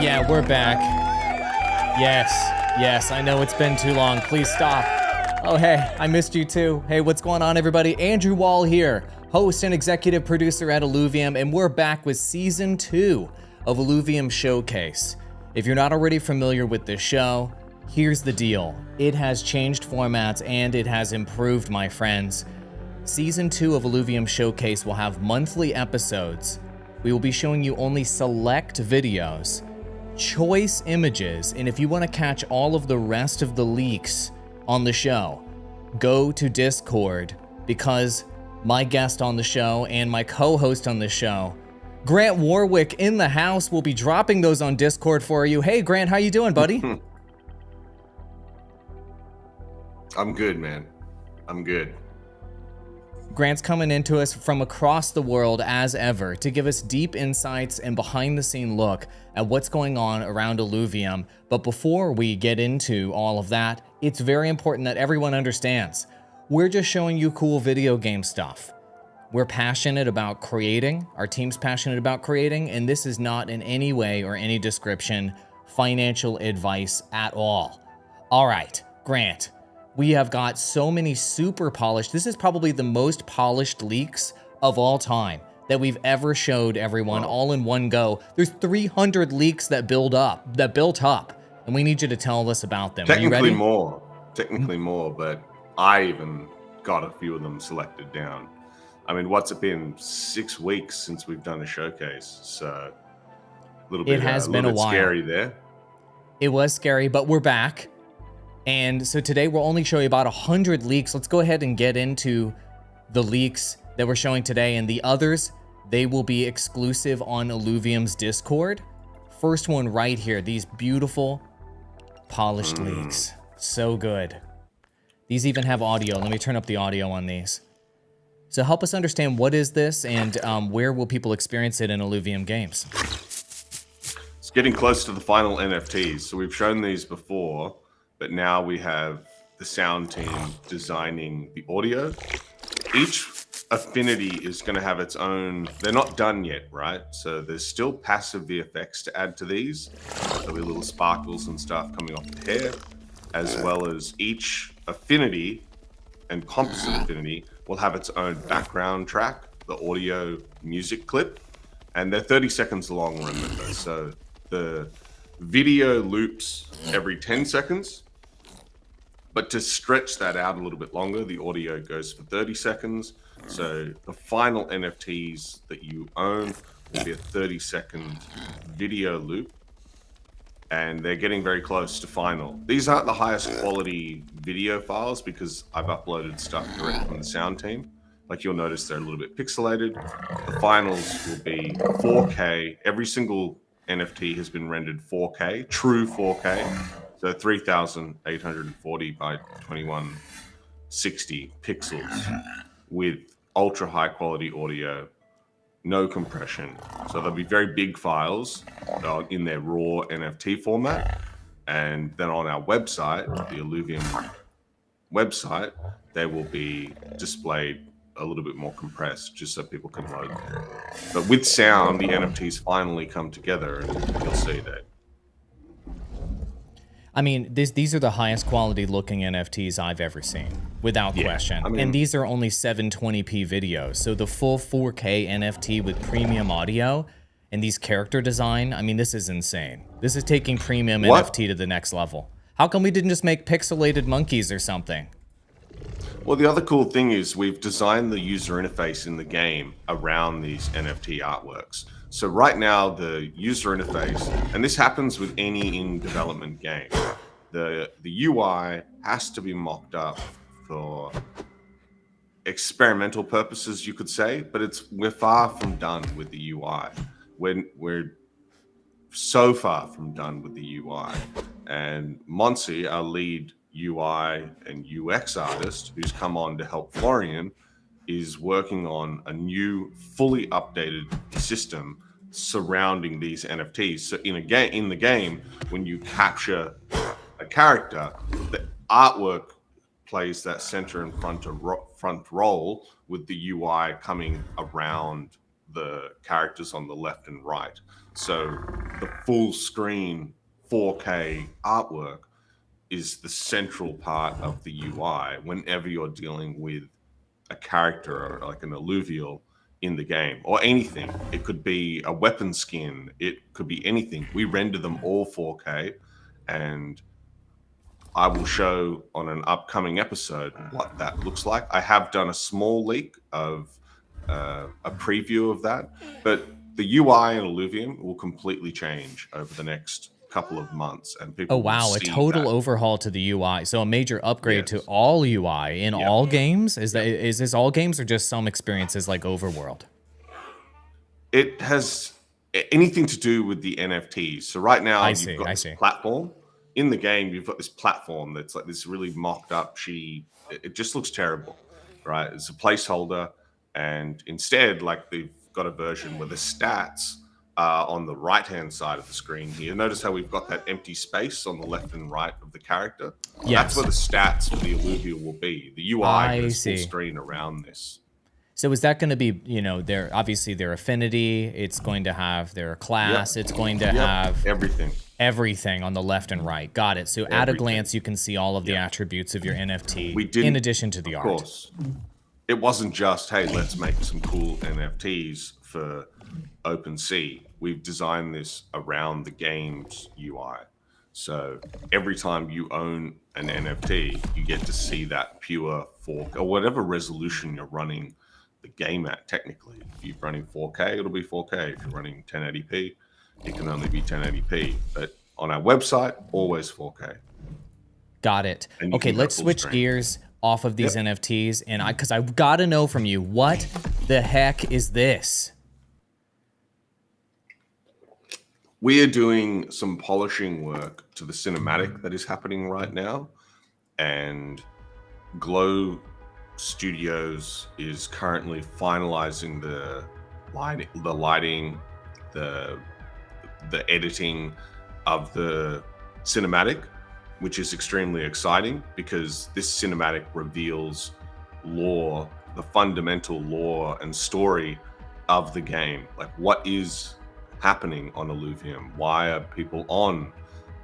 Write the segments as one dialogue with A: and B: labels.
A: yeah, we're back. Yes, I know it's been too long. Please stop. Oh, hey, I missed you too. Hey, what's going on, everybody? Andrew Wall here, host and executive producer at Illuvium, and we're back with Season 2 of Illuvium Showcase. If you're not already familiar with this show, here's the deal. It has changed formats and it has improved, my friends. Season 2 of Illuvium Showcase will have monthly episodes. We will be showing you only select videos, choice images, and if you want to catch all of the rest of the leaks on the show, go to Discord, because my guest on the show and my co-host on the show, Grant Warwick in the house, will be dropping those on Discord for you. Hey Grant, how you doing, buddy?
B: I'm good, man. I'm good.
A: Grant's coming into us from across the world as ever to give us deep insights and behind the scene look at what's going on around Illuvium. But before we get into all of that, it's very important that everyone understands we're just showing you cool video game stuff. We're passionate about creating, our team's passionate about creating, and this is not in any way or any description financial advice at all. All right, Grant. We have got so many super polished, this is probably the most polished leaks of all time that we've ever showed everyone all in one go. There's 300 leaks that built up, and we need you to tell us about them. Are you ready?
B: Technically more, but I even got a few of them selected down. I mean, what's it been, 6 weeks since we've done a showcase, so a little bit, scary there.
A: It was scary, but we're back. And so today we'll only show you about 100 leaks. Let's go ahead and get into the leaks that we're showing today, and the others, they will be exclusive on Illuvium's Discord. First one right here, these beautiful polished leaks. So good. These even have audio. Let me turn up the audio on these. So help us understand, what is this, and where will people experience it in Illuvium games?
B: It's getting close to the final NFTs. So we've shown these before, but now we have the sound team designing the audio. Each affinity is going to have its own, they're not done yet, right? So there's still passive VFX to add to these. There'll be little sparkles and stuff coming off the hair, as well as each affinity and composite affinity will have its own background track, the audio music clip, and they're 30 seconds long, remember. So the video loops every 10 seconds. But to stretch that out a little bit longer, the audio goes for 30 seconds. So the final NFTs that you own will be a 30-second video loop. And they're getting very close to final. These aren't the highest quality video files because I've uploaded stuff direct from the sound team. Like you'll notice they're a little bit pixelated. The finals will be 4K. Every single NFT has been rendered 4K, true 4K. So 3,840 by 2160 pixels with ultra high quality audio, no compression. So they'll be very big files in their raw NFT format. And then on our website, the Illuvium website, they will be displayed a little bit more compressed just so people can load them. But with sound, the NFTs finally come together and you'll see that.
A: I mean, these are the highest quality looking NFTs I've ever seen, without question. I mean, and these are only 720p videos. So the full 4K NFT with premium audio and these character design, I mean, this is insane. This is taking premium NFT to the next level. How come we didn't just make pixelated monkeys or something?
B: Well, the other cool thing is we've designed the user interface in the game around these NFT artworks. So right now, the user interface, and this happens with any in-development game, the UI has to be mocked up for experimental purposes, you could say, but we're far from done with the UI. We're so far from done with the UI. And Monsi, our lead UI and UX artist, who's come on to help Florian, is working on a new, fully updated system surrounding these NFTs. So in the game, when you capture a character, the artwork plays that center and front role with the UI coming around the characters on the left and right. So the full screen 4K artwork is the central part of the UI whenever you're dealing with a character or like an Alluvial in the game, or anything. It could be a weapon skin, it could be anything. We render them all 4K, and I will show on an upcoming episode what that looks like. I have done a small leak of a preview of that, but the UI in Illuvium will completely change over the next couple of months, and people
A: Oh wow, a total overhaul to the UI. So a major upgrade to all UI in all games? Is this all games or just some experiences like Overworld?
B: It has anything to do with the NFTs. So right now you've got this platform. In the game, you've got this platform that's like this really mocked up. It just looks terrible, right? It's a placeholder, and instead, like, they've got a version where the stats are on the right-hand side of the screen here. Notice how we've got that empty space on the left and right of the character? Yes. That's where the stats for the Alluvial will be. The UI is full screen around this.
A: So is that going to be, you know, obviously their affinity, it's going to have their class, it's going to have everything on the left and right. Got it. So at a glance, you can see all of the attributes of your NFT in addition to the art. Of course.
B: It wasn't just, hey, let's make some cool NFTs for OpenSea. We've designed this around the game's UI. So every time you own an NFT, you get to see that pure 4K, or whatever resolution you're running the game at. Technically, if you're running 4K, it'll be 4K. If you're running 1080p, it can only be 1080p. But on our website, always 4K.
A: Got it. Okay, let's switch gears off of these NFTs, and because I've got to know from you, what the heck is this?
B: We are doing some polishing work to the cinematic that is happening right now, and Glow Studios is currently finalizing the lighting, the editing of the cinematic, which is extremely exciting because this cinematic reveals lore, the fundamental lore and story of the game. Like, what is happening on Illuvium? Why are people on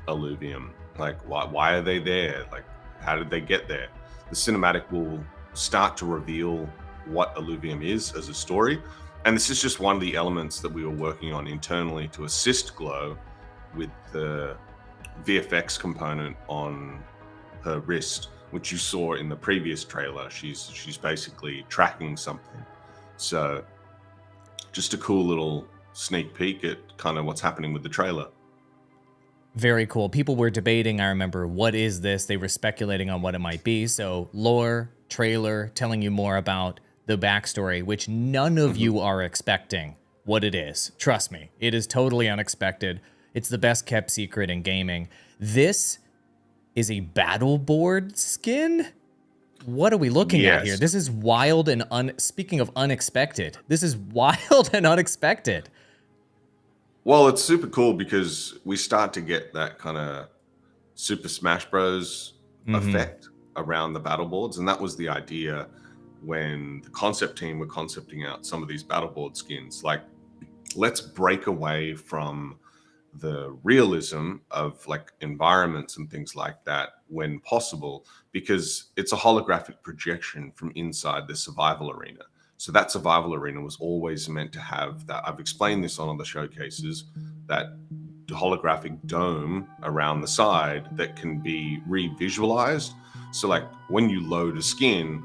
B: Illuvium? Like, why are they there? Like, how did they get there? The cinematic will start to reveal what Illuvium is as a story. And this is just one of the elements that we were working on internally to assist Glow with the VFX component on her wrist, which you saw in the previous trailer. She's basically tracking something. So just a cool little sneak peek at kind of what's happening with the trailer.
A: Very cool. People were debating, I remember, what is this? They were speculating on what it might be. So lore, trailer, telling you more about the backstory, which none of you are expecting what it is. Trust me, it is totally unexpected. It's the best kept secret in gaming. This is a battle board skin? What are we looking at here? This is wild and speaking of unexpected, this is wild and unexpected.
B: Well, it's super cool because we start to get that kind of Super Smash Bros. Effect around the battle boards. And that was the idea when the concept team were concepting out some of these battle board skins. Like, let's break away from the realism of like environments and things like that when possible, because it's a holographic projection from inside the survival arena. So that survival arena was always meant to have that. I've explained this on other showcases, that holographic dome around the side that can be re-visualized. So like when you load a skin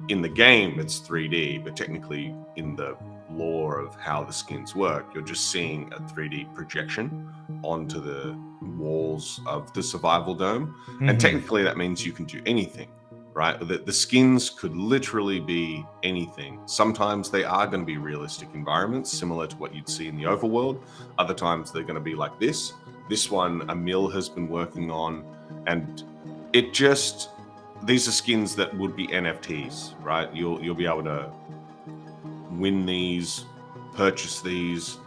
B: in the game, it's 3D, but technically in the lore of how the skins work, you're just seeing a 3D projection onto the walls of the survival dome. And technically that means you can do anything, right? The skins could literally be anything. Sometimes they are going to be realistic environments, similar to what you'd see in the Overworld. Other times they're going to be like this. This one, Emil has been working on, and it just, these are skins that would be NFTs, right? You'll be able to win these, purchase these,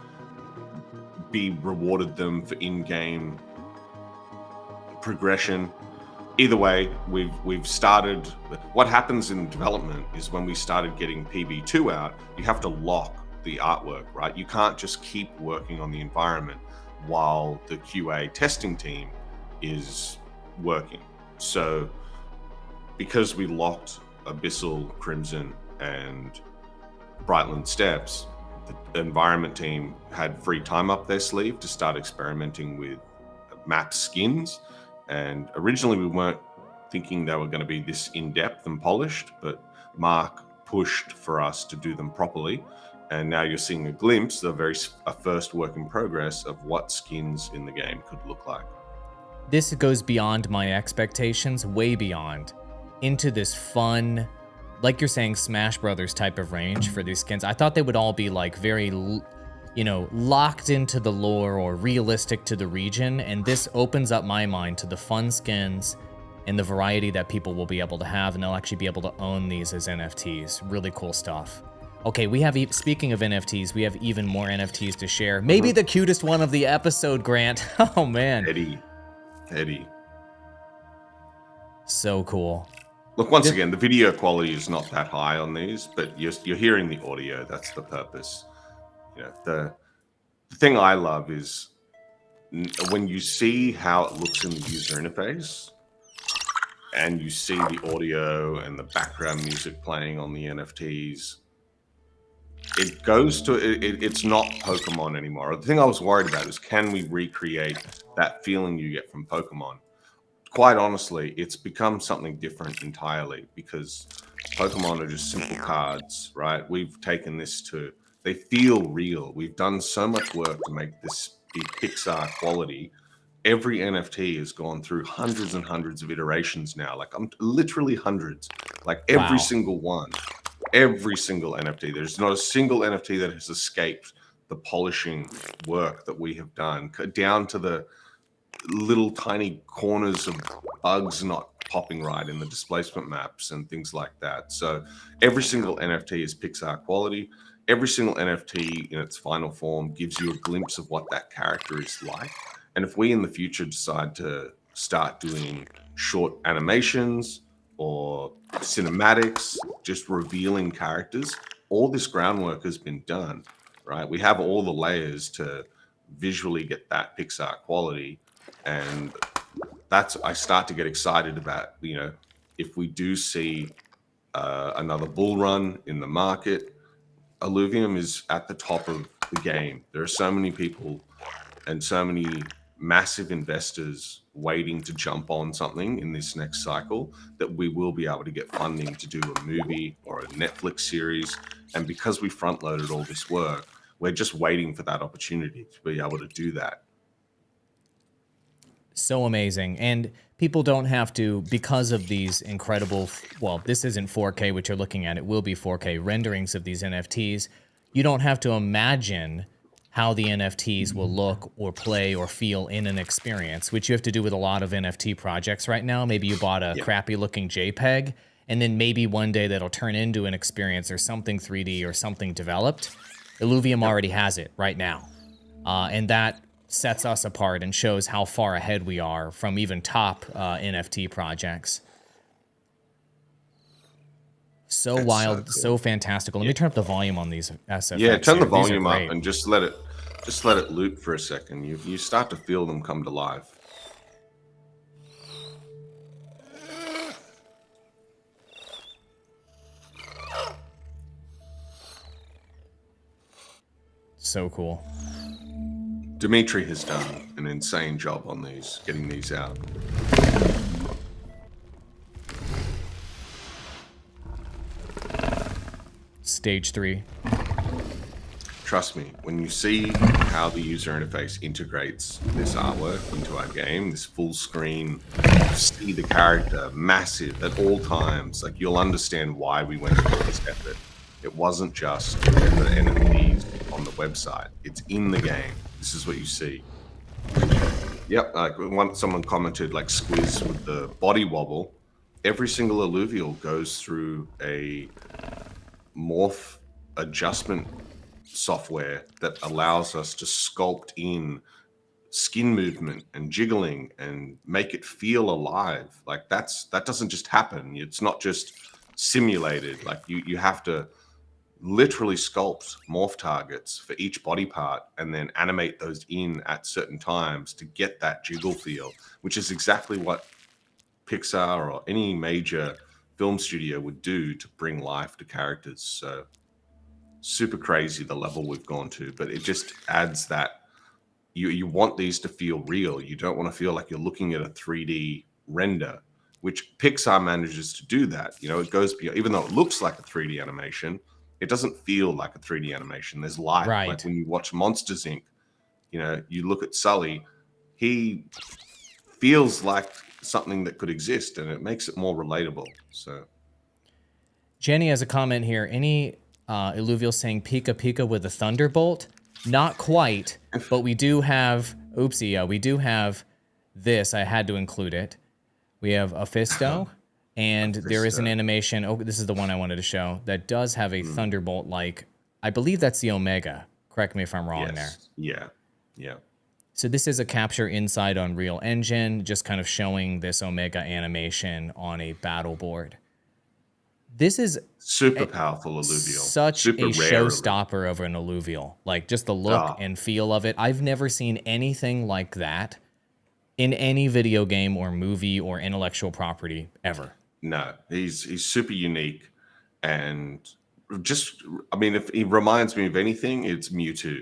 B: be rewarded them for in-game progression. Either way, we've started. What happens in development is when we started getting PB2 out, you have to lock the artwork, right? You can't just keep working on the environment while the QA testing team is working. So because we locked Abyssal, Crimson, and Brightland Steps, the environment team had free time up their sleeve to start experimenting with map skins. And originally we weren't thinking they were going to be this in-depth and polished, but Mark pushed for us to do them properly. And now you're seeing a glimpse, a first work in progress of what skins in the game could look like.
A: This goes beyond my expectations, way beyond, into this fun, like you're saying, Smash Brothers type of range for these skins. I thought they would all be like very, locked into the lore or realistic to the region. And this opens up my mind to the fun skins and the variety that people will be able to have, and they'll actually be able to own these as NFTs. Really cool stuff. Okay, speaking of NFTs, we have even more NFTs to share. Maybe the cutest one of the episode, Grant. Oh, man.
B: Eddie.
A: So cool.
B: Look, once again, the video quality is not that high on these, but you're hearing the audio. That's the purpose. The thing I love is when you see how it looks in the user interface, and you see the audio and the background music playing on the NFTs. It goes to it's not Pokemon anymore. The thing I was worried about is, can we recreate that feeling you get from Pokemon? Quite honestly, it's become something different entirely, because Pokemon are just simple cards, right? We've taken this to, they feel real. We've done so much work to make this be Pixar quality. Every NFT has gone through hundreds and hundreds of iterations now. Like, I'm literally hundreds, like every single one. Every single NFT. There's not a single NFT that has escaped the polishing work that we have done, down to the little tiny corners of bugs not popping right in the displacement maps and things like that. So every single NFT is Pixar quality. Every single NFT in its final form gives you a glimpse of what that character is like. And if we in the future decide to start doing short animations or cinematics, just revealing characters, all this groundwork has been done, right? We have all the layers to visually get that Pixar quality. And I start to get excited about, if we do see another bull run in the market, Illuvium is at the top of the game. There are so many people and so many massive investors waiting to jump on something in this next cycle that we will be able to get funding to do a movie or a Netflix series. And because we front loaded all this work, we're just waiting for that opportunity to be able to do that.
A: So amazing. And people don't have to, because of these incredible, well, this isn't 4K, which you're looking at, it will be 4K renderings of these NFTs. You don't have to imagine how the NFTs will look or play or feel in an experience, which you have to do with a lot of NFT projects right now. Maybe you bought a crappy looking JPEG, and then maybe one day that'll turn into an experience or something 3D or something developed. Illuvium already has it right now. And that sets us apart and shows how far ahead we are from even top NFT projects. So wild, so fantastical. Let me turn up the volume on these SFX.
B: Yeah, turn the volume up and just let it loop for a second. You start to feel them come to life.
A: So cool.
B: Dimitri has done an insane job on these, getting these out.
A: Stage 3.
B: Trust me, when you see how the user interface integrates this artwork into our game, this full screen, see the character massive at all times, like, you'll understand why we went through this effort. It wasn't just the NFTs on the website. It's in the game. This is what you see. Yep, like someone commented, like, Squiz with the body wobble. Every single Alluvial goes through a morph adjustment software that allows us to sculpt in skin movement and jiggling and make it feel alive. Like, that doesn't just happen. It's not just simulated. Like, you have to literally sculpt morph targets for each body part and then animate those in at certain times to get that jiggle feel, which is exactly what Pixar or any major film studio would do to bring life to characters. So super crazy the level we've gone to, but it just adds that you want these to feel real. You don't want to feel like you're looking at a 3D render, which Pixar manages to do that. You know, it goes beyond, even though it looks like a 3D animation, it doesn't feel like a 3D animation. There's light.
A: Right.
B: Like when you watch Monsters Inc., you know, you look at Sully, he feels like something that could exist, and it makes it more relatable. So
A: Jenny has a comment here. Any Illuvial saying Pika Pika with a thunderbolt? Not quite, but we do have, oopsie, we do have this. I had to include it. We have a Fisto, and there is an animation. Oh, this is the one I wanted to show that does have a thunderbolt like, I believe that's the Omega. Correct me if I'm wrong there.
B: Yeah. Yeah.
A: So this is a capture inside Unreal Engine, just kind of showing this Omega animation on a battle board. This is
B: super powerful Alluvial.
A: Such a showstopper of an Alluvial. Like just the look and feel of it. I've never seen anything like that in any video game or movie or intellectual property ever.
B: No, he's super unique, and just, I mean, if he reminds me of anything, it's Mewtwo.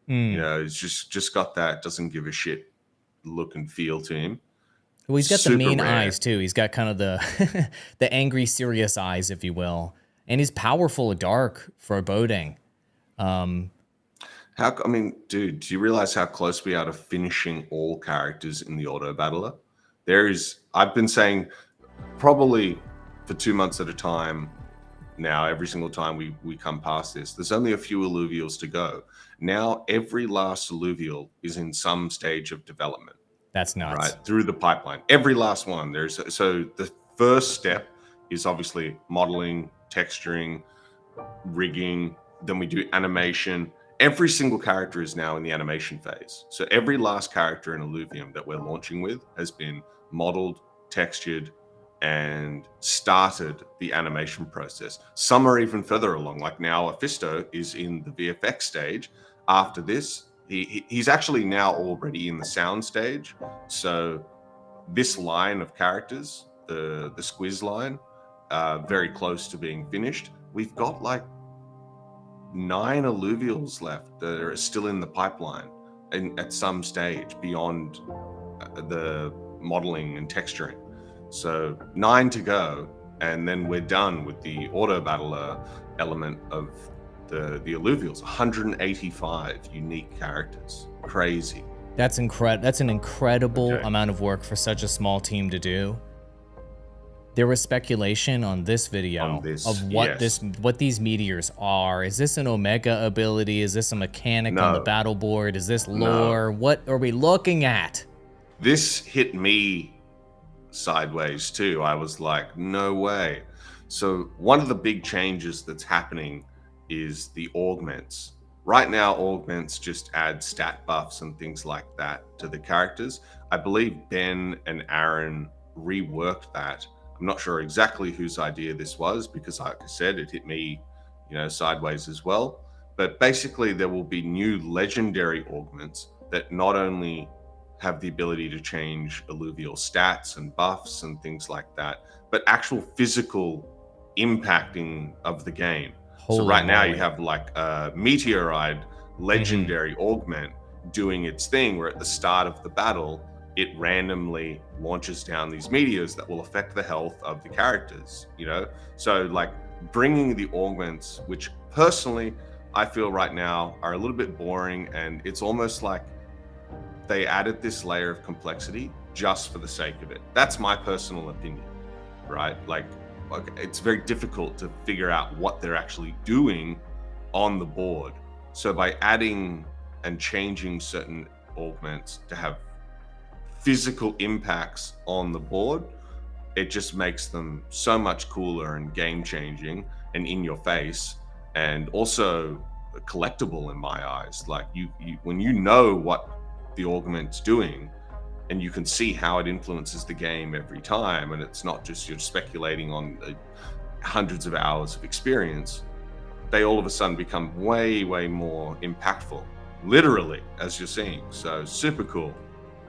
B: You know, it's just got that doesn't give a shit look and feel to him.
A: Well, he's got the mean eyes too. He's got kind of the the angry, serious eyes, if you will, and he's powerful, dark, foreboding.
B: I mean, dude, do you realize how close we are to finishing all characters in the auto battler? I've been saying probably for 2 months at a time now, every single time we come past this, there's only a few Illuvials to go. Now every last Alluvial is in some stage of development.
A: That's nuts.
B: Right, through the pipeline. Every last one. So the first step is obviously modeling, texturing, rigging. Then we do animation. Every single character is now in the animation phase. So every last character in Illuvium that we're launching with has been modeled, textured, and started the animation process. Some are even further along. Like now, Fisto is in the VFX stage. After this, he's actually now already in the sound stage. So this line of characters, the Squiz line, very close to being finished. We've got like 9 Alluvials left that are still in the pipeline and at some stage beyond the modeling and texturing. So 9 to go, and then we're done with the auto battler element of the Alluvials. 185 unique characters. Crazy.
A: That's incredible. That's an incredible amount of work for such a small team to do. There was speculation on this video of what these meteors are. Is this an Omega ability? Is this a mechanic on the battle board? Is this lore? What are we looking at?
B: This hit me sideways too. I was like, no way. So one of the big changes that's happening is the augments. Right now, augments just add stat buffs and things like that to the characters. I believe Ben and Aaron reworked that. I'm not sure exactly whose idea this was, because like I said, it hit me, sideways as well. But basically there will be new legendary augments that not only have the ability to change alluvial stats and buffs and things like that, but actual physical impacting of the game. So right now you have like a meteorite legendary augment doing its thing, where at the start of the battle, it randomly launches down these meteors that will affect the health of the characters, So like bringing the augments, which personally I feel right now are a little bit boring, and it's almost like they added this layer of complexity just for the sake of it. That's my personal opinion, right? Like it's very difficult to figure out what they're actually doing on the board. So by adding and changing certain augments to have physical impacts on the board, it just makes them so much cooler and game changing and in your face, and also collectible in my eyes. Like you when you know what the augment's doing and you can see how it influences the game every time, and it's not just you're speculating on hundreds of hours of experience, they all of a sudden become way, way more impactful, literally, as you're seeing. So super cool.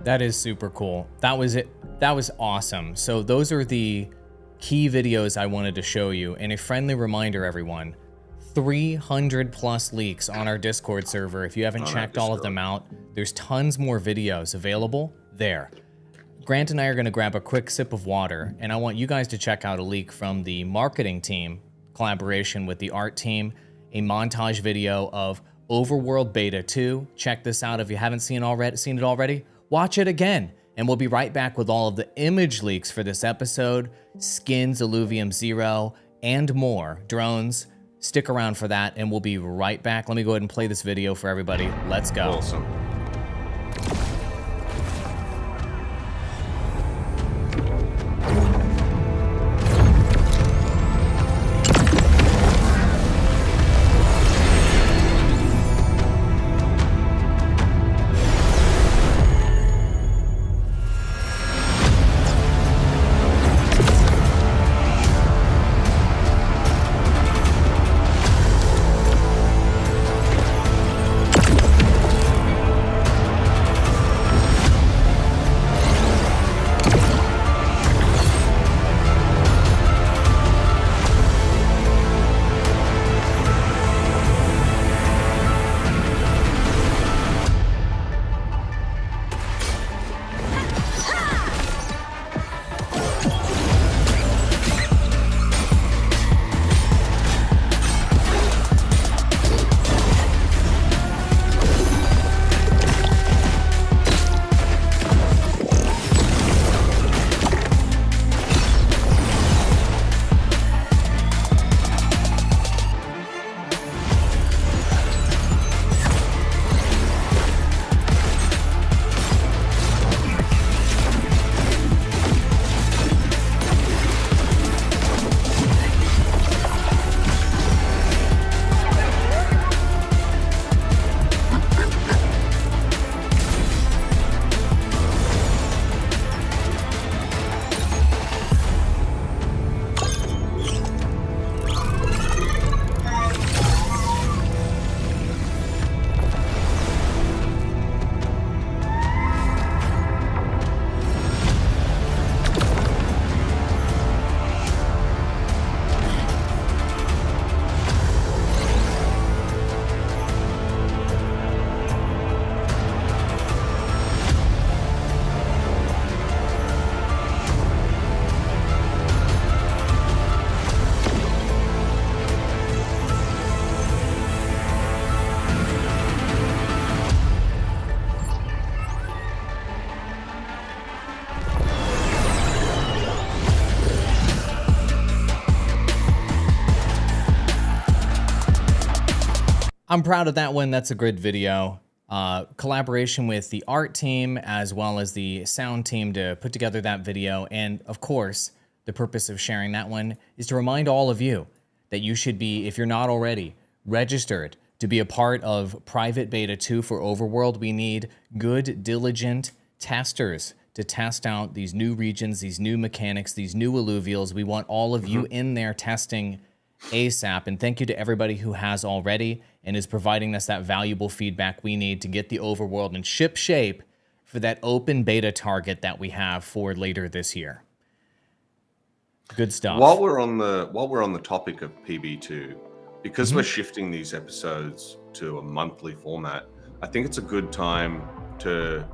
A: That is super cool. That was it. That was awesome. So those are the key videos I wanted to show you. And a friendly reminder, everyone, 300 plus leaks on our Discord server. If you haven't checked all of them out, there's tons more videos available there. Grant and I are going to grab a quick sip of water, and I want you guys to check out a leak from the marketing team, collaboration with the art team, a montage video of Overworld Beta 2. Check this out if you haven't seen it already. Watch it again, and we'll be right back with all of the image leaks for this episode, skins, Illuvium Zero, and more. Drones. Stick around for that, and we'll be right back. Let me go ahead and play this video for everybody. Let's go.
B: Awesome.
A: I'm proud of that one. That's a good video. Collaboration with the art team as well as the sound team to put together that video. And of course, the purpose of sharing that one is to remind all of you that you should be, if you're not already, registered to be a part of private beta 2 for Overworld. We need good, diligent testers to test out these new regions, these new mechanics, these new Alluvials. We want all of you in there testing ASAP. And thank you to everybody who has already and is providing us that valuable feedback we need to get the Overworld in ship shape for that open beta target that we have for later this year. Good stuff.
B: While we're on the topic of PB2, because we're shifting these episodes to a monthly format, I think it's a good time to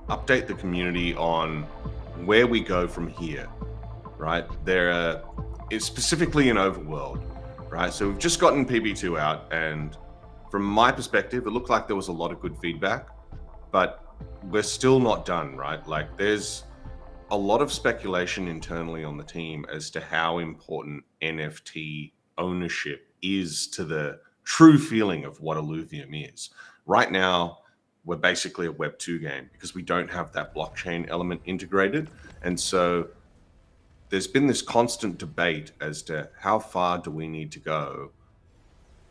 B: update the community on where we go from here, right? It's specifically in Overworld, right? So we've just gotten PB2 out, and from my perspective, it looked like there was a lot of good feedback, but we're still not done, right? Like, there's a lot of speculation internally on the team as to how important NFT ownership is to the true feeling of what Illuvium is. Right now, we're basically a Web 2 game because we don't have that blockchain element integrated. And so there's been this constant debate as to how far do we need to go,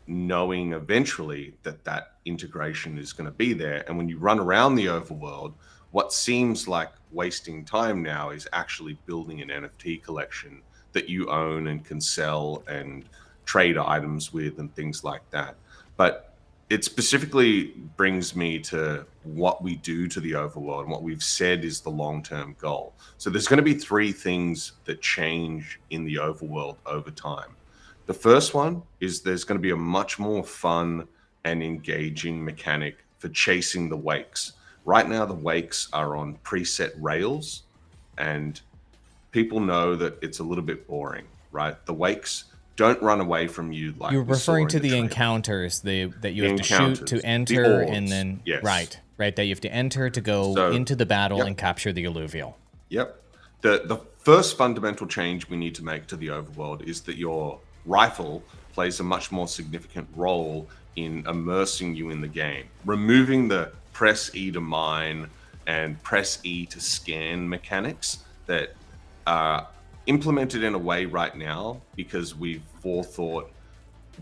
B: knowing eventually that that integration is going to be there. And when you run around the overworld, what seems like wasting time now is actually building an NFT collection that you own and can sell and trade items with and things like that. But it specifically brings me to what we do to the overworld and what we've said is the long-term goal. So there's going to be 3 things that change in the overworld over time. The first one is there's going to be a much more fun and engaging mechanic for chasing the wakes. Right now, the wakes are on preset rails, and people know that it's a little bit boring, right? The wakes don't run away from you like
A: you're referring to the
B: trailer.
A: encounters that you have to
B: Encounters,
A: shoot to
B: the
A: enter,
B: hordes,
A: and then
B: yes.
A: right that you have to enter to go into the battle and capture the Alluvial.
B: Yep. The first fundamental change we need to make to the overworld is that your rifle plays a much more significant role in immersing you in the game, removing the press E to mine and press E to scan mechanics that are implemented in a way right now because we've forethought,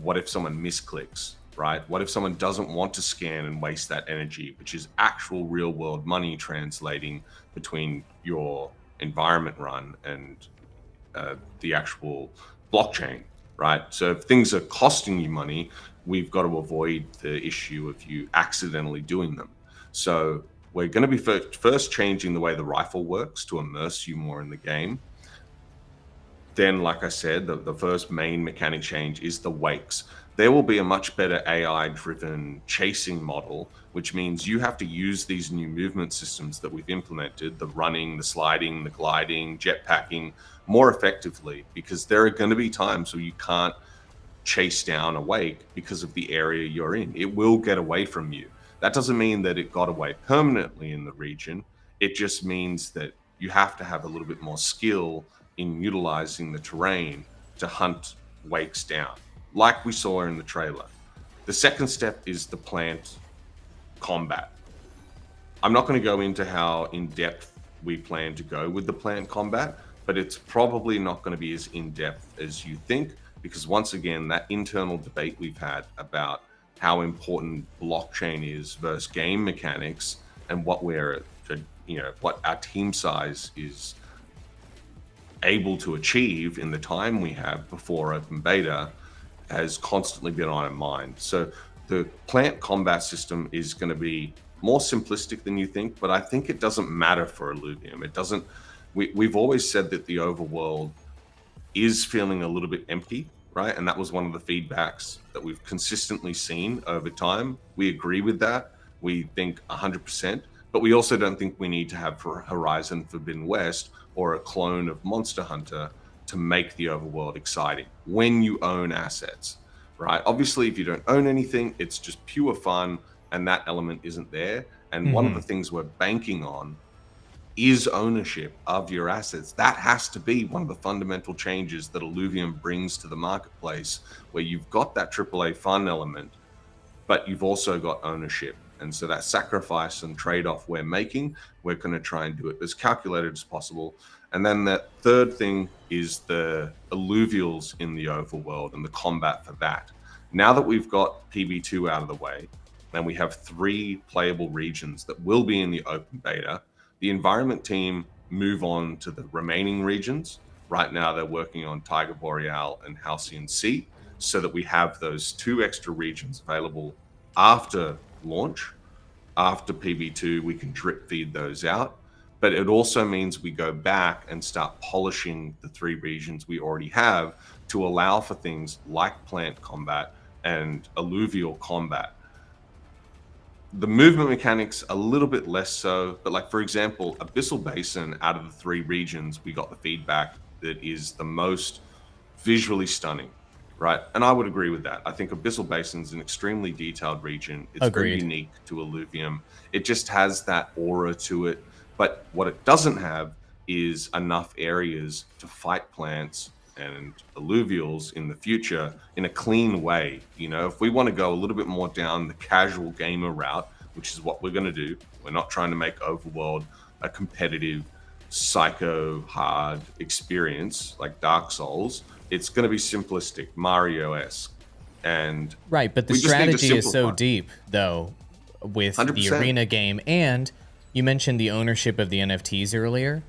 B: what if someone misclicks, right? What if someone doesn't want to scan and waste that energy, which is actual real world money translating between your environment run and the actual blockchain, right? So if things are costing you money, we've got to avoid the issue of you accidentally doing them. So we're going to be first changing the way the rifle works to immerse you more in the game. Then, like I said, the first main mechanic change is the wakes. There will be a much better AI-driven chasing model, which means you have to use these new movement systems that we've implemented, the running, the sliding, the gliding, jetpacking, more effectively, because there are going to be times where you can't chase down a wake because of the area you're in. It will get away from you. That doesn't mean that it got away permanently in the region. It just means that you have to have a little bit more skill in utilizing the terrain to hunt wakes down, like we saw in the trailer. The second step is the plant combat. I'm not going to go into how in-depth we plan to go with the plant combat, but it's probably not going to be as in-depth as you think, because once again, that internal debate we've had about how important blockchain is versus game mechanics and what what our team size is able to achieve in the time we have before open beta has constantly been on our mind. So the plant combat system is going to be more simplistic than you think, but I think it doesn't matter for Illuvium. It doesn't. We've always said that the overworld is feeling a little bit empty, right? And that was one of the feedbacks that we've consistently seen over time. We agree with that. We think 100%, but we also don't think we need to have Horizon Forbidden West or a clone of Monster Hunter to make the overworld exciting when you own assets, right? Obviously, if you don't own anything, it's just pure fun, and that element isn't there. And one of the things we're banking on is ownership of your assets. That has to be one of the fundamental changes that Illuvium brings to the marketplace, where you've got that AAA fun element, but you've also got ownership. And so that sacrifice and trade-off we're making, we're going to try and do it as calculated as possible. And then the third thing is the Illuvials in the overworld and the combat for that. Now that we've got PB2 out of the way, and we have 3 playable regions that will be in the open beta, the environment team move on to the remaining regions. Right now, they're working on Tiger Boreal and Halcyon Sea, so that we have those 2 extra regions available after launch. After PB2, we can drip feed those out. But it also means we go back and start polishing the 3 regions we already have to allow for things like plant combat and alluvial combat. The movement mechanics a little bit less so, but like, for example, Abyssal Basin, out of the 3 regions, we got the feedback that is the most visually stunning, right? And I would agree with that. I think Abyssal Basin is an extremely detailed region. It's very unique to Illuvium. It just has that aura to it. But what it doesn't have is enough areas to fight plants and alluvials in the future in a clean way. You know, if we want to go a little bit more down the casual gamer route, which is what we're going to do, we're not trying to make Overworld a competitive, psycho hard experience like Dark Souls. It's going to be simplistic, Mario-esque. And
A: right, but the strategy is so deep, though, with 100%. The arena game. And you mentioned the ownership of the NFTs earlier.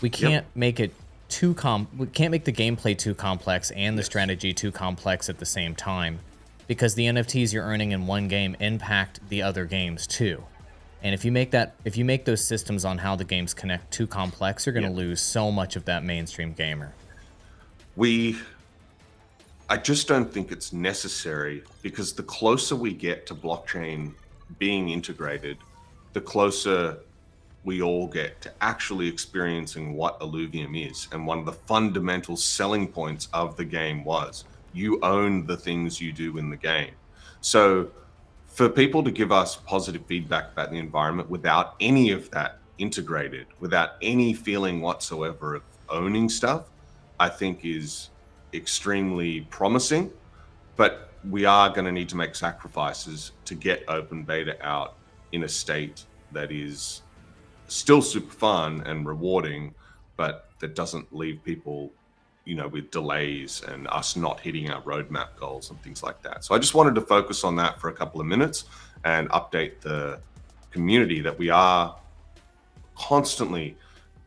A: We can't make it we can't make the gameplay too complex and the strategy too complex at the same time, because the NFTs you're earning in one game impact the other games too. And if you make those systems on how the games connect too complex, you're going to lose so much of that mainstream gamer.
B: I just don't think it's necessary, because the closer we get to blockchain being integrated, the closer we all get to actually experiencing what Illuvium is. And one of the fundamental selling points of the game was you own the things you do in the game. So for people to give us positive feedback about the environment without any of that integrated, without any feeling whatsoever of owning stuff, I think is extremely promising. But we are going to need to make sacrifices to get open beta out in a state that is still super fun and rewarding, but that doesn't leave people, with delays and us not hitting our roadmap goals and things like that. So I just wanted to focus on that for a couple of minutes and update the community that we are constantly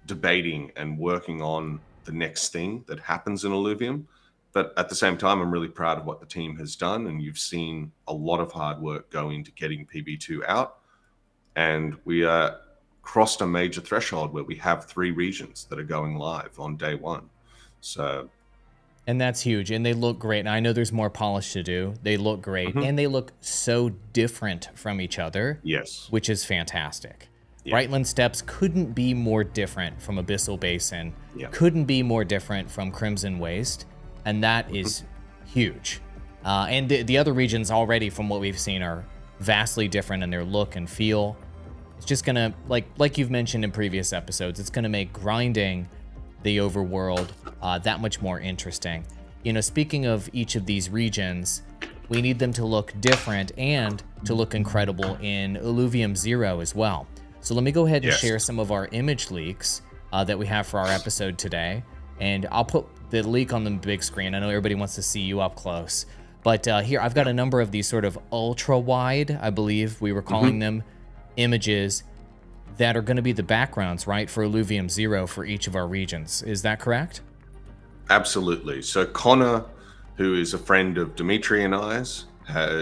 B: debating and working on the next thing that happens in Illuvium. But at the same time, I'm really proud of what the team has done, and you've seen a lot of hard work go into getting PB2 out, and we crossed a major threshold where we have 3 regions that are going live on day 1. So,
A: and that's huge, and they look great. And I know there's more polish to do. They look great, and they look so different from each other.
B: Yes,
A: which is fantastic. Brightland Steps couldn't be more different from Abyssal Basin. Couldn't be more different from Crimson Waste, and that is huge. And the other regions already, from what we've seen, are vastly different in their look and feel. It's just gonna, like you've mentioned in previous episodes, it's gonna make grinding the overworld that much more interesting. Speaking of each of these regions, we need them to look different and to look incredible in Illuvium Zero as well. So let me go ahead and share some of our image leaks that we have for our episode today. And I'll put the leak on the big screen. I know everybody wants to see you up close. But here, I've got a number of these sort of ultra-wide, I believe we were calling them, images that are going to be the backgrounds, right, for Illuvium Zero for each of our regions. Is that correct?
B: Absolutely. So Connor, who is a friend of Dimitri and I's,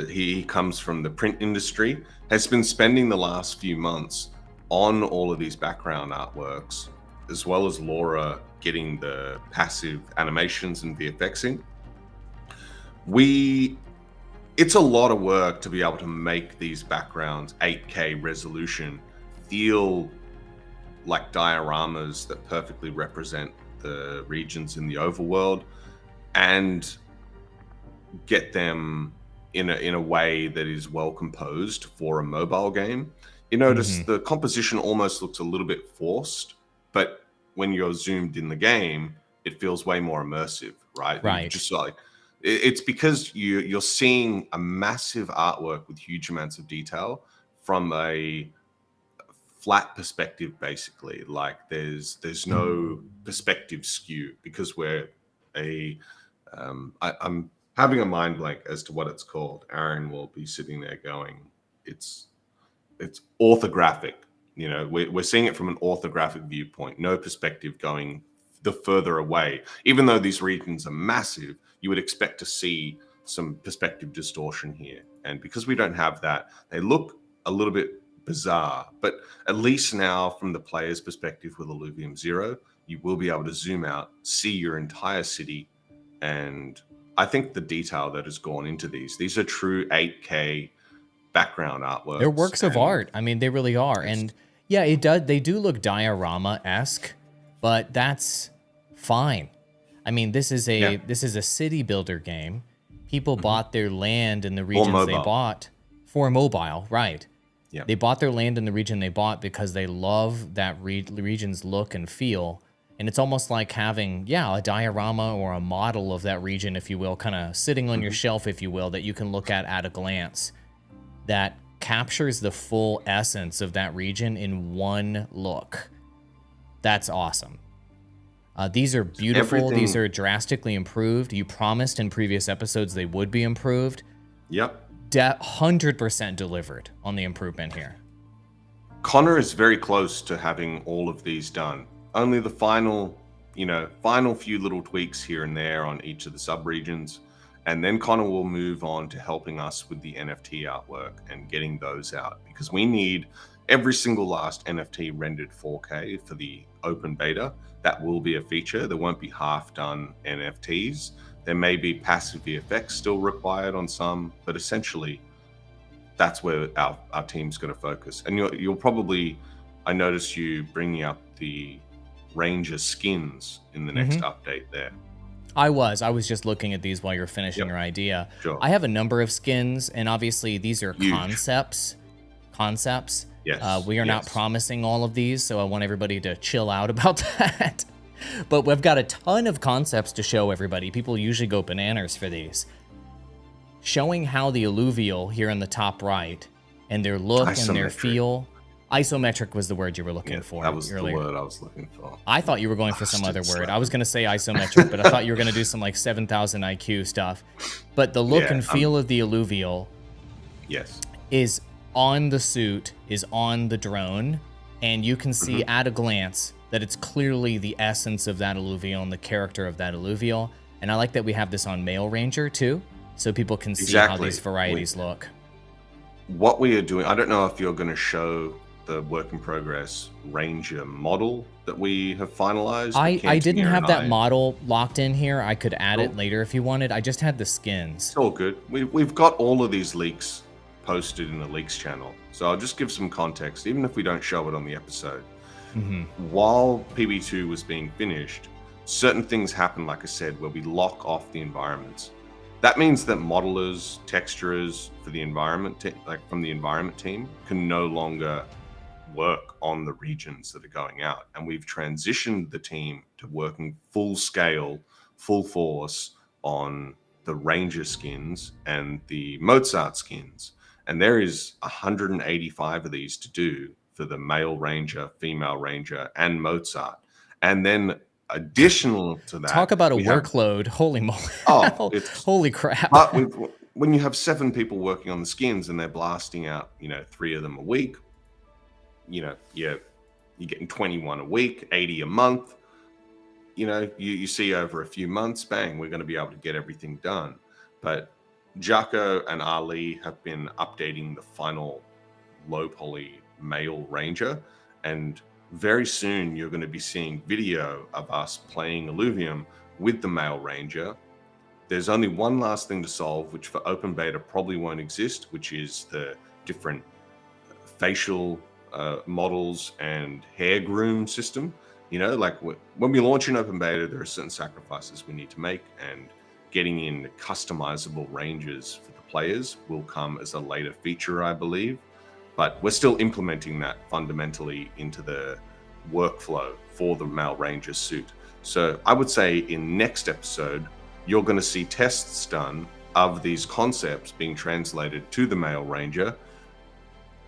B: he comes from the print industry, has been spending the last few months on all of these background artworks, as well as Laura getting the passive animations and VFXing. It's a lot of work to be able to make these backgrounds 8K resolution feel like dioramas that perfectly represent the regions in the overworld, and get them in a way that is well composed for a mobile game. You notice the composition almost looks a little bit forced, but when you're zoomed in the game, it feels way more immersive, right?
A: Right.
B: Just like it's because you're seeing a massive artwork with huge amounts of detail from a flat perspective, basically. Like there's no perspective skew, because I'm having a mind blank as to what it's called. Aaron will be sitting there going, it's orthographic. We're seeing it from an orthographic viewpoint, no perspective going the further away. Even though these regions are massive, you would expect to see some perspective distortion here. And because we don't have that, they look a little bit bizarre. But at least now, from the player's perspective with Illuvium Zero, you will be able to zoom out, see your entire city. And I think the detail that has gone into these are true 8K background artworks.
A: They're works of art. I mean, they really are. And yeah, they do look diorama-esque, but that's fine. I mean, this is a city builder game. People bought their land in the regions they bought for mobile, right? Yeah. They bought their land in the region they bought because they love that region's look and feel. And it's almost like having, a diorama or a model of that region, if you will, kind of sitting on your shelf, if you will, that you can look at a glance, that captures the full essence of that region in one look. That's awesome. These are beautiful. These are drastically improved. You promised in previous episodes they would be improved.
B: Yep.
A: 100% delivered on the improvement here.
B: Connor is very close to having all of these done. Only the final you know, final few little tweaks here and there on each of the sub-regions. And then Connor will move on to helping us with the NFT artwork and getting those out, because we need every single last NFT rendered 4K for the open beta. That will be a feature. There won't be half done NFTs. There may be passive VFX still required on some, but essentially that's where our team's going to focus. And you'll probably, I noticed you bringing up the Ranger skins in the next update there.
A: I was just looking at these while you're finishing your idea.
B: Sure.
A: I have a number of skins, and obviously these are
B: Huge.
A: concepts.
B: Yes.
A: We are not promising all of these, so I want everybody to chill out about that. But we've got a ton of concepts to show everybody. People usually go bananas for these. Showing how the Alluvial here in the top right, and their look and their feel. Isometric was the word you were looking for.
B: That was
A: earlier.
B: the word I was looking for.
A: I thought you were going for some other word. I was going to say isometric, but I thought you were going to do some like 7,000 IQ stuff. But the look and feel of the Alluvial is on the suit, is on the drone, and you can see at a glance that it's clearly the essence of that Alluvial and the character of that Alluvial. And I like that we have this on Male Ranger too, so people can see how these varieties look.
B: What we are doing, I don't know if you're going to show the work in progress Ranger model that we have finalized.
A: I didn't have that model locked in here. I could add it later if you wanted. I just had the skins.
B: It's all good. We've got all of these leaks posted in the leaks channel. So I'll just give some context, even if we don't show it on the episode. While PB2 was being finished, certain things happen, like I said, where we lock off the environments. That means that modelers, texturers for the environment, from the environment team, can no longer work on the regions that are going out. And we've transitioned the team to working full scale, full force on the Ranger skins and the Mozart skins. And there is 185 of these to do for the male Ranger, female Ranger, and Mozart. And then additional to that,
A: talk about a workload. Holy moly. Holy crap.
B: But when you have 7 people working on the skins and they're blasting out, 3 of them a week, you're getting 21 a week, 80 a month. You see over a few months, bang, we're going to be able to get everything done. But Jaco and Ali have been updating the final low poly male Ranger, and very soon you're going to be seeing video of us playing Illuvium with the male Ranger. There's only one last thing to solve, which for open beta probably won't exist, which is the different facial models and hair groom system. Like when we launch in open beta, there are certain sacrifices we need to make, and getting in customizable ranges for the players will come as a later feature, I believe. But we're still implementing that fundamentally into the workflow for the male Ranger suit. So I would say in next episode, you're going to see tests done of these concepts being translated to the male Ranger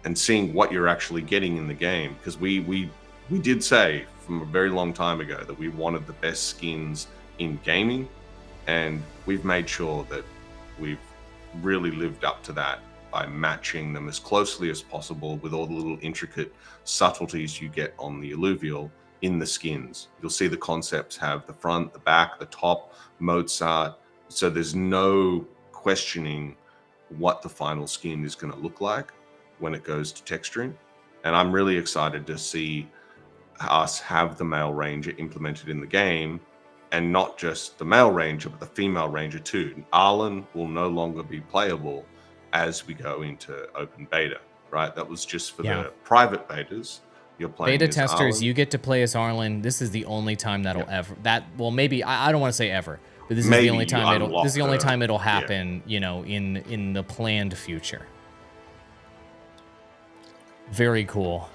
B: and seeing what you're actually getting in the game. Because we did say from a very long time ago that we wanted the best skins in gaming, and we've made sure that we've really lived up to that by matching them as closely as possible with all the little intricate subtleties you get on the Alluvial in the skins. You'll see the concepts have the front, the back, the top, Mozart. So there's no questioning what the final skin is going to look like when it goes to texturing. And I'm really excited to see us have the male Ranger implemented in the game, and not just the male Ranger, but the female Ranger too. Arlen will no longer be playable as we go into open beta, right? That was just for the private betas. You're playing
A: beta
B: as
A: testers,
B: Arlen.
A: you get to play as Arlen. This is the only time that'll maybe I don't want to say ever, but this is the only time it'll happen, in the planned future. Very cool.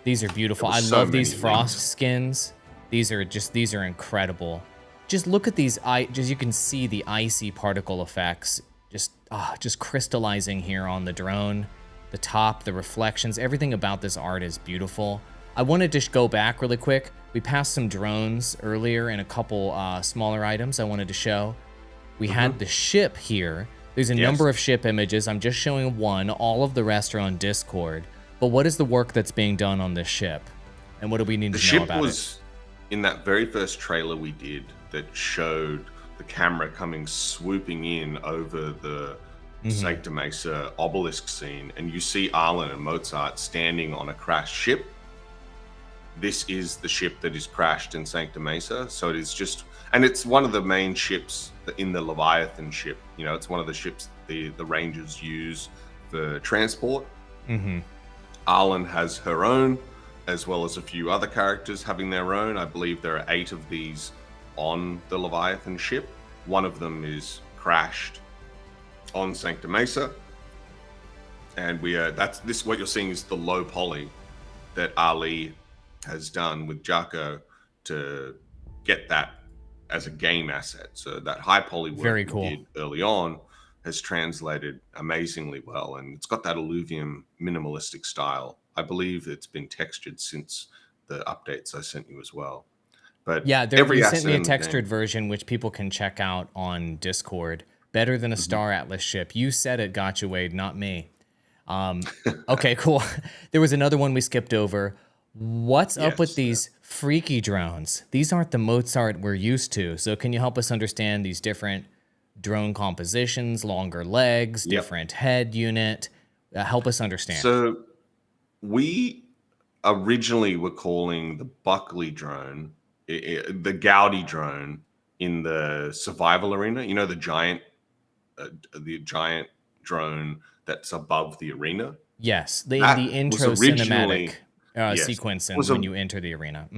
A: These are beautiful. I love these frost skins. These are incredible. Just look at these. You can see the icy particle effects. Just crystallizing here on the drone, the top, the reflections. Everything about this art is beautiful. I wanted to go back really quick. We passed some drones earlier and a couple smaller items I wanted to show. We had the ship here. There's a number of ship images. I'm just showing one. All of the rest are on Discord. But what is the work that's being done on this ship? And what do we need to know about it?
B: in that very first trailer we did that showed the camera coming swooping in over the Sancta Mesa obelisk scene, and you see Arlen and Mozart standing on a crashed ship. This is the ship that is crashed in Sancta Mesa. So it is just, and it's one of the main ships in the Leviathan ship. You know, it's one of the ships the Rangers use for transport. Arlen has her own, as well as a few other characters having their own. I believe there are 8 of these on the Leviathan ship. One of them is crashed on Sancta Mesa, and what you're seeing is the low poly that Ali has done with Jaco to get that as a game asset. So that high poly work
A: Very
B: we
A: cool.
B: did early on has translated amazingly well, and it's got that Illuvium minimalistic style. I believe it's been textured since the updates I sent you as well. But
A: yeah,
B: every
A: you
B: asset
A: sent me a
B: in the
A: textured
B: game,
A: version, which people can check out on Discord. Better than a Star Atlas ship. You said it, Gotcha Wade, not me. Okay, cool. There was another one we skipped over. What's up with these freaky drones? These aren't the Mozart we're used to. So can you help us understand these different drone compositions, longer legs, different head unit? Help us understand.
B: So we originally were calling the Buckley drone, the Gaudi drone in the survival arena. You know, the giant drone that's above the arena.
A: Yes, the intro cinematic sequence and when you enter the arena.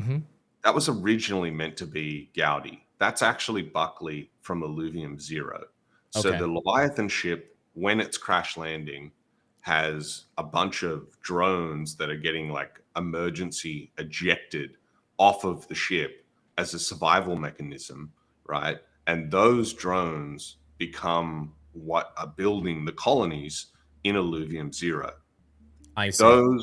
B: That was originally meant to be Gaudi. That's actually Buckley from Illuvium Zero. So the Leviathan ship, when it's crash landing, has a bunch of drones that are getting like emergency ejected off of the ship as a survival mechanism, right? And those drones become what are building the colonies in Illuvium Zero.
A: I see.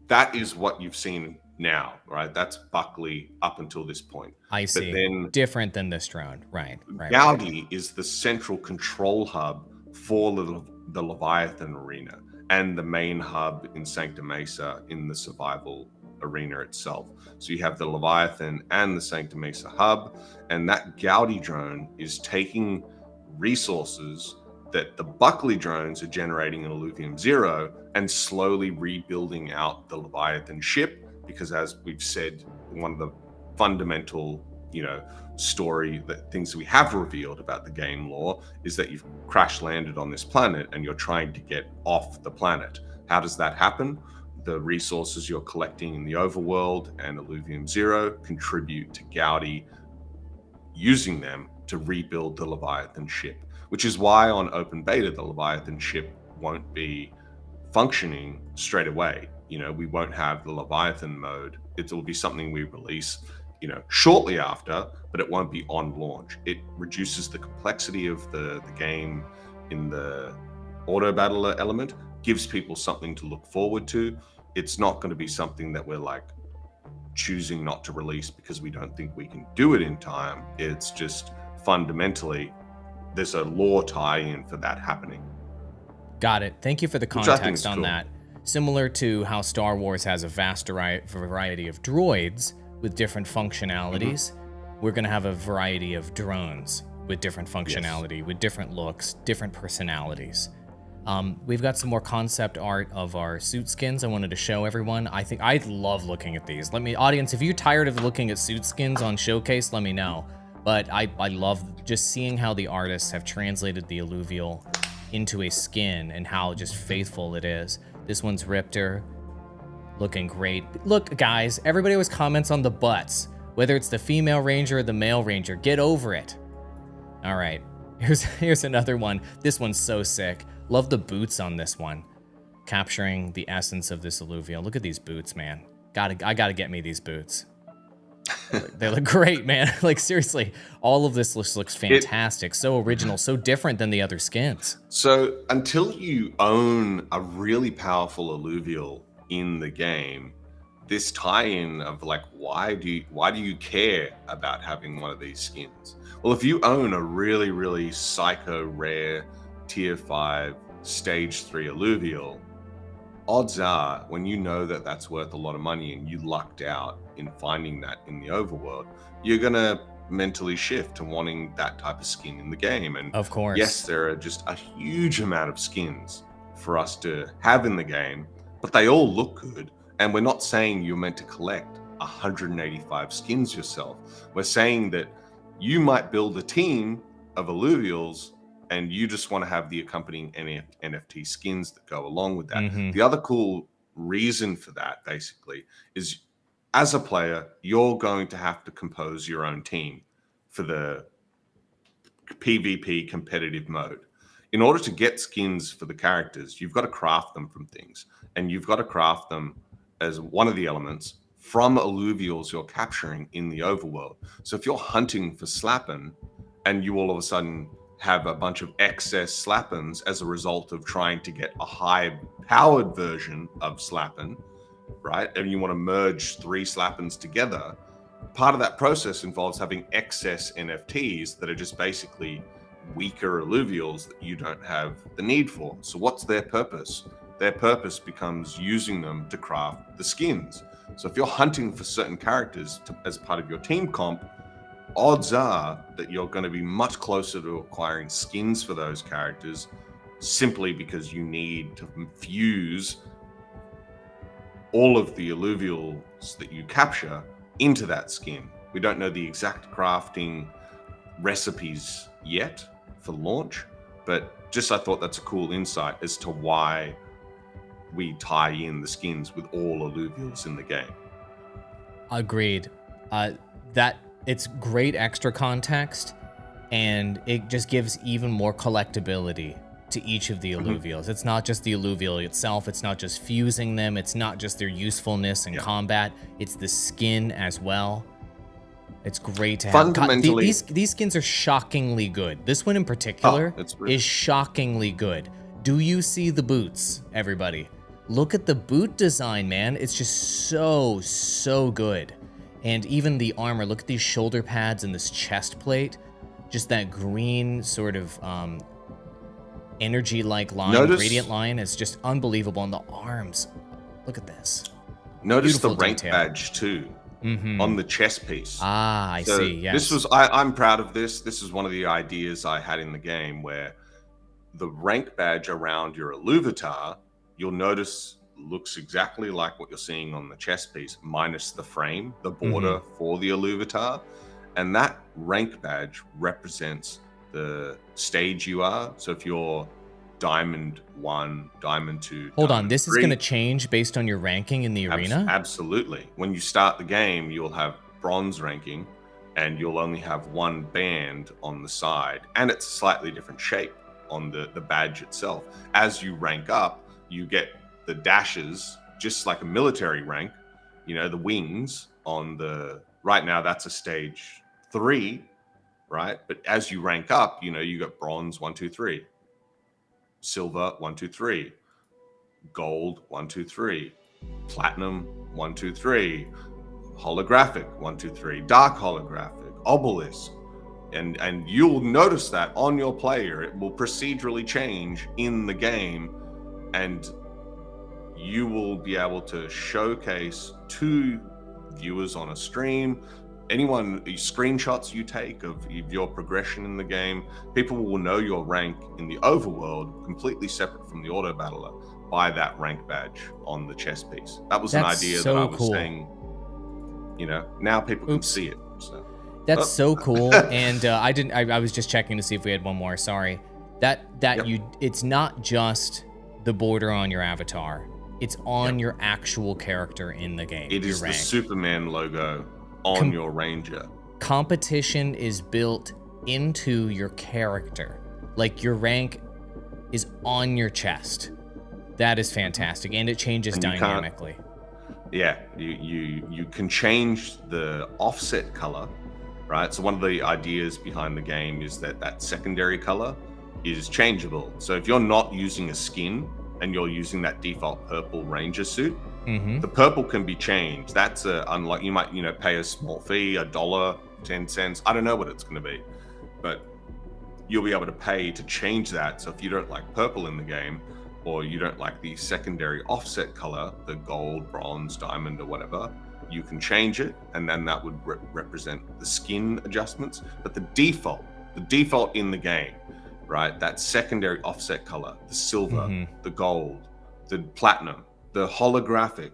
B: That is what you've seen now, right? That's Buckley up until this point.
A: I see.
B: But then
A: different than this drone, right?
B: Gaudi is the central control hub for the Leviathan arena and the main hub in Sancta Mesa in the survival arena itself. So you have the Leviathan and the Sancta Mesa hub, and that Gaudi drone is taking resources that the Buckley drones are generating in Illuvium Zero and slowly rebuilding out the Leviathan ship, because as we've said, one of the fundamental, things we have revealed about the game lore is that you've crash landed on this planet and you're trying to get off the planet. How does that happen? The resources you're collecting in the Overworld and Illuvium Zero contribute to Gaudi using them to rebuild the Leviathan ship, which is why on open beta, the Leviathan ship won't be functioning straight away. We won't have the Leviathan mode. It will be something we release, shortly after, but it won't be on launch. It reduces the complexity of the game in the auto battler element, gives people something to look forward to. It's not going to be something that we're like choosing not to release because we don't think we can do it in time. It's just fundamentally there's a lore tie-in for that happening.
A: Got it. Thank you for the context on that. Similar to how Star Wars has a vast variety of droids with different functionalities, we're going to have a variety of drones with different functionality, with different looks, different personalities. We've got some more concept art of our suit skins I wanted to show everyone. I love looking at these. Audience, if you're tired of looking at suit skins on Showcase, let me know. But I love just seeing how the artists have translated the Alluvial into a skin and how just faithful it is. This one's Riptor, looking great. Look, guys, everybody always comments on the butts, whether it's the female ranger or the male ranger. Get over it. All right, here's another one. This one's so sick. Love the boots on this one, capturing the essence of this Alluvial. Look at these boots, man. I gotta get me these boots. They look great, man. Like, seriously, all of this looks fantastic. So original, so different than the other skins.
B: So until you own a really powerful Alluvial in the game, this tie-in of like, why do you care about having one of these skins? Well, if you own a really, really psycho rare tier 5 stage 3 Alluvial, odds are when you know that that's worth a lot of money and you lucked out in finding that in the overworld, you're going to mentally shift to wanting that type of skin in the game. And
A: Of course.
B: yes, there are just a huge amount of skins for us to have in the game, but they all look good. And we're not saying you're meant to collect 185 skins yourself. We're saying that you might build a team of Alluvials and you just want to have the accompanying NFT skins that go along with that. The other cool reason for that, basically, is as a player, you're going to have to compose your own team for the PvP competitive mode. In order to get skins for the characters, you've got to craft them from things. And you've got to craft them as one of the elements from Alluvials you're capturing in the overworld. So if you're hunting for Slappin' and you all of a sudden have a bunch of excess Slappins as a result of trying to get a high-powered version of Slappin', right? And you want to merge 3 Slappins together, part of that process involves having excess NFTs that are just basically weaker Alluvials that you don't have the need for. So what's their purpose? Their purpose becomes using them to craft the skins. So if you're hunting for certain characters as part of your team comp, odds are that you're going to be much closer to acquiring skins for those characters simply because you need to fuse all of the Alluvials that you capture into that skin. We don't know the exact crafting recipes yet for launch, but just I thought that's a cool insight as to why we tie in the skins with all Alluvials in the game. Agreed.
A: That it's great extra context, and it just gives even more collectability to each of the Alluvials. It's not just the Alluvial itself. It's not just fusing them. It's not just their usefulness in combat. It's the skin as well. It's great to have.
B: Fundamentally,
A: these skins are shockingly good. This one in particular is shockingly good. Do you see the boots, everybody? Look at the boot design, man. It's just so good. And even the armor, look at these shoulder pads and this chest plate. Just that green sort of energy-like line, gradient line is just unbelievable. And the arms, look at this.
B: Notice
A: Beautiful
B: the rank
A: detail.
B: badge too on the chest piece.
A: Ah, I see, yes.
B: This was, I'm proud of this. This is one of the ideas I had in the game where the rank badge around your Illuvitar, you'll notice looks exactly like what you're seeing on the chest piece, minus the frame, the border for the Illuvitar. And that rank badge represents the stage you are. So if you're Diamond 1, Diamond 2,
A: Hold
B: Diamond
A: on, this
B: 3,
A: is going to change based on your ranking in the arena?
B: Absolutely. When you start the game, you'll have bronze ranking, and you'll only have one band on the side, and it's a slightly different shape on the badge itself. As you rank up, you get the dashes, just like a military rank, you know, the wings on the, right now that's a stage 3, right? But as you rank up, you know, you got bronze 1, 2, 3, silver 1, 2, 3, gold 1, 2, 3, platinum 1, 2, 3, holographic 1, 2, 3, dark holographic, obelisk. And you'll notice that on your player, it will procedurally change in the game, and you will be able to showcase to viewers on a stream, anyone, screenshots you take of your progression in the game, people will know your rank in the overworld completely separate from the auto battler by that rank badge on the chest piece. That was an idea that I was saying, you know, now people can see it. So
A: that's so cool. And I was just checking to see if we had one more. Sorry. It's not just the border on your avatar. It's on your actual character in the game.
B: It is the Superman logo on your ranger.
A: Competition is built into your character. Like your rank is on your chest. That is fantastic, and it changes dynamically.
B: You can change the offset color, right? So one of the ideas behind the game is that secondary color is changeable. So if you're not using a skin and you're using that default purple ranger suit, the purple can be changed. That's unlike, you might, you know, pay a small fee, $1, 10 cents. I don't know what it's going to be, but you'll be able to pay to change that. So if you don't like purple in the game, or you don't like the secondary offset color, the gold, bronze, diamond, or whatever, you can change it, and then that would represent the skin adjustments. But the default in the game, right, that secondary offset color, the silver, the gold, the platinum, the holographic,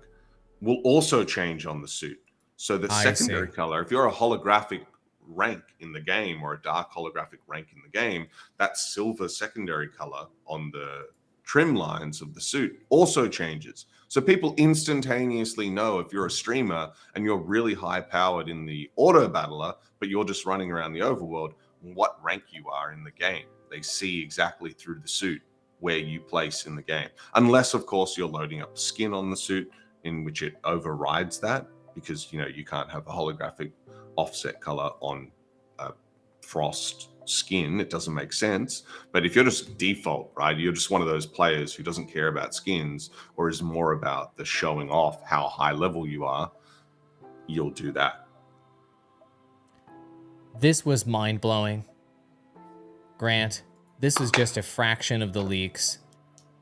B: will also change on the suit. So the secondary color, if you're a holographic rank in the game or a dark holographic rank in the game, that silver secondary color on the trim lines of the suit also changes. So people instantaneously know if you're a streamer and you're really high powered in the auto battler, but you're just running around the overworld, what rank you are in the game. They see exactly through the suit where you place in the game. Unless, of course, you're loading up skin on the suit in which it overrides that, because you can't have a holographic offset color on a frost skin. It doesn't make sense. But if you're just default, right, you're just one of those players who doesn't care about skins or is more about the showing off how high level you are, you'll do that.
A: This was mind-blowing. Grant, this was just a fraction of the leaks.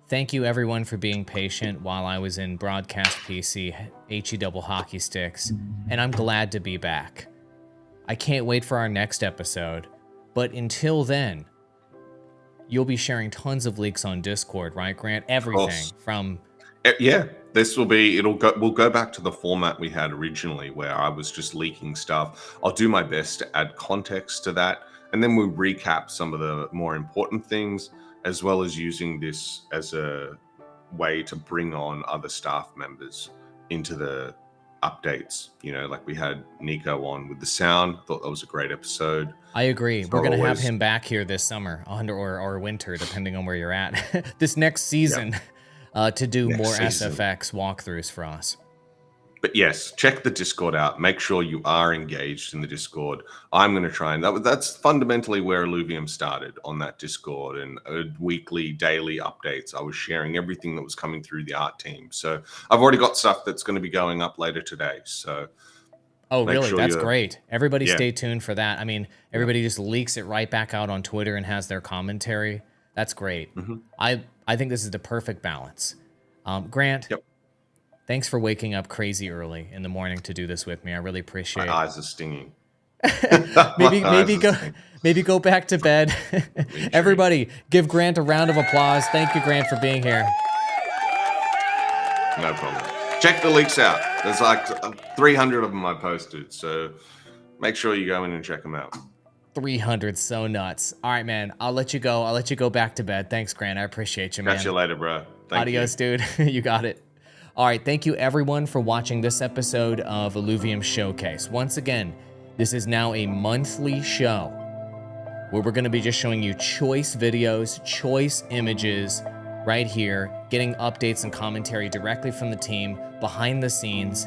A: Thank you everyone for being patient while I was in broadcast PC, HE double hockey sticks, and I'm glad to be back. I can't wait for our next episode, but until then, you'll be sharing tons of leaks on Discord, right, Grant? Everything from...
B: Yeah, this will be, we'll go back to the format we had originally where I was just leaking stuff. I'll do my best to add context to that, and then we'll recap some of the more important things, as well as using this as a way to bring on other staff members into the updates. Like we had Nico on with the sound. Thought that was a great episode.
A: I agree. We're going to have him back here this summer or winter, depending on where you're at, this next season, to do more SFX walkthroughs for us.
B: But yes, check the Discord out. Make sure you are engaged in the Discord. I'm going to try, and that's fundamentally where Illuvium started, on that Discord, and weekly, daily updates. I was sharing everything that was coming through the art team. So I've already got stuff that's going to be going up later today. So
A: really? Sure, that's great. Everybody stay tuned for that. I mean, everybody just leaks it right back out on Twitter and has their commentary. That's great. I think this is the perfect balance. Grant. Thanks for waking up crazy early in the morning to do this with me. I really appreciate it.
B: My eyes are stinging.
A: maybe go back to bed. Everybody, give Grant a round of applause. Thank you, Grant, for being here.
B: No problem. Check the leaks out. There's like 300 of them I posted, so make sure you go in and check them out.
A: 300, so nuts. All right, man. I'll let you go. I'll let you go back to bed. Thanks, Grant. I appreciate you, man.
B: Catch you later, bro.
A: Adios, dude. You got it. All right, thank you everyone for watching this episode of Illuvium Showcase. Once again, this is now a monthly show where we're going to be just showing you choice videos, choice images right here, getting updates and commentary directly from the team behind the scenes.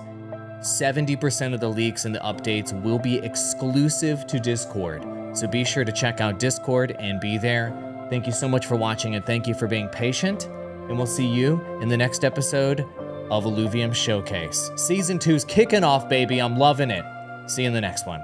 A: 70% of the leaks and the updates will be exclusive to Discord. So be sure to check out Discord and be there. Thank you so much for watching, and thank you for being patient. And we'll see you in the next episode of Illuvium Showcase. Season 2's kicking off, baby. I'm loving it. See you in the next one.